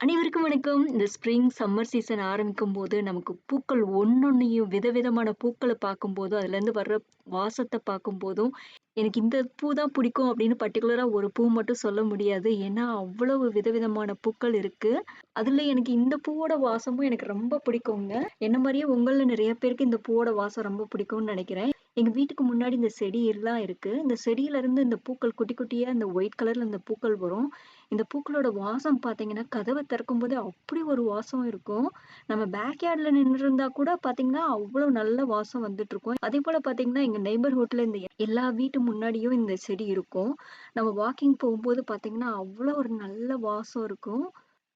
அனைவருக்கும் வணக்கம். இந்த ஸ்ப்ரிங், சம்மர் சீசன் ஆரம்பிக்கும்போது, நமக்கு பூக்கள் ஒண்ணொண்ணையும் விதவிதமான பூக்கள பார்க்கும்போதும், அதுலேருந்து வர்ற வாசத்த பார்க்கும்போதும், எனக்கு இந்த பூ தான் பிடிக்கும் அப்படின்னு பர்ட்டிகுலரா ஒரு பூ மட்டும் சொல்ல முடியாது. ஏன்னா, அவ்வளவு விதவிதமான பூக்கள் இருக்கு. அதுல எனக்கு இந்த பூவோட வாசமும் எனக்கு ரொம்ப பிடிக்குங்க. என்ன மாரியே உங்கள்ல நெறைய பேருக்கு இந்த பூவோட வாசம் ரொம்ப பிடிக்கும்னு நெனைக்கிறேன். எங்க வீட்டுக்கு முன்னாடி இந்த செடி எல்லாம் இருக்கு. இந்த செடியிலருந்து இந்த பூக்கள் குட்டி குட்டியா இந்த ஒயிட் கலர்ல இந்த பூக்கள் வரும். இந்த பூக்களோட வாசம் பார்த்தீங்கன்னா, கதவ திறக்கும்போதே அப்படி ஒரு வாசம் இருக்கும். நம்ம பேக் யார்ட்ல நின்னுருந்தா கூட பார்த்தீங்கன்னா, அவ்வளோ நல்ல வாசம் வந்துட்டுருக்கும். அதேபோல பார்த்தீங்கன்னா, எங்க நெய்பர்ஹுட்ல இந்த எல்லா வீட்டு முன்னாடியும் இந்த செடி இருக்கும். நம்ம வாக்கிங் போகும்போது பார்த்தீங்கன்னா, அவ்வளோ ஒரு நல்ல வாசம் இருக்கும்.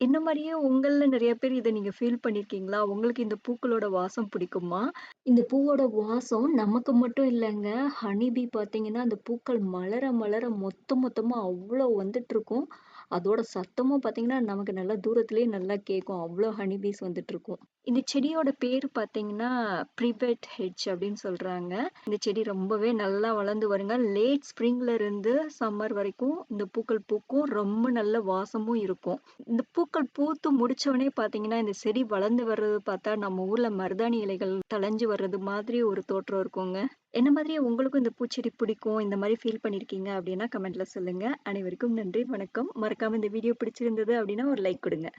என்ன மாரியே உங்கள்ல நெறைய பேர் இத நீங்க ஃபீல் பண்ணியிருக்கீங்களா? உங்களுக்கு இந்த பூக்களோட வாசம் பிடிக்குமா? இந்த பூவோட வாசம் நமக்கு மட்டும் இல்லங்க. ஹனி பீ பார்த்தீங்கன்னா, அந்த பூக்கள் மலர மலர மொத்தமா அவ்ளோ வந்துட்டுருக்கும். அதோட சத்தமும் பார்த்தீங்கன்னா, நமக்கு நல்லா தூரத்திலேயே நல்லா கேட்கும். அவ்ளோ ஹனி பீஸ் வந்துட்டுருக்கும். இந்த செடியோட பேரு பார்த்தீங்கன்னா, பிரிவெட் ஹெட்ஜ் அப்படின்னு சொல்றாங்க. இந்த செடி ரொம்பவே நல்லா வளர்ந்து வருங்க. லேட் ஸ்ப்ரிங்ல இருந்து சம்மர் வரைக்கும் இந்த பூக்கள் பூக்கும். ரொம்ப நல்ல வாசமும் இருக்கும். இந்த பூக்கள் பூத்து முடிச்சோனே பார்த்தீங்கன்னா, இந்த செடி வளர்ந்து வர்றது பார்த்தா, நம்ம ஊர்ல மருதாணி இலைகள் தழைஞ்சு வர்றது மாதிரி ஒரு தோற்றம் இருக்குங்க. என்ன மாதிரியே உங்களுக்கும் இந்த பூச்செடி பிடிக்கும், இந்த மாரி ஃபீல் பண்ணியிருக்கீங்க அப்படின்னா கமெண்ட்ல சொல்லுங்க. அனைவருக்கும் நன்றி, வணக்கம். மறக்காம இந்த வீடியோ பிடிச்சிருந்தது அப்படின்னா ஒரு லைக் குடுங்க.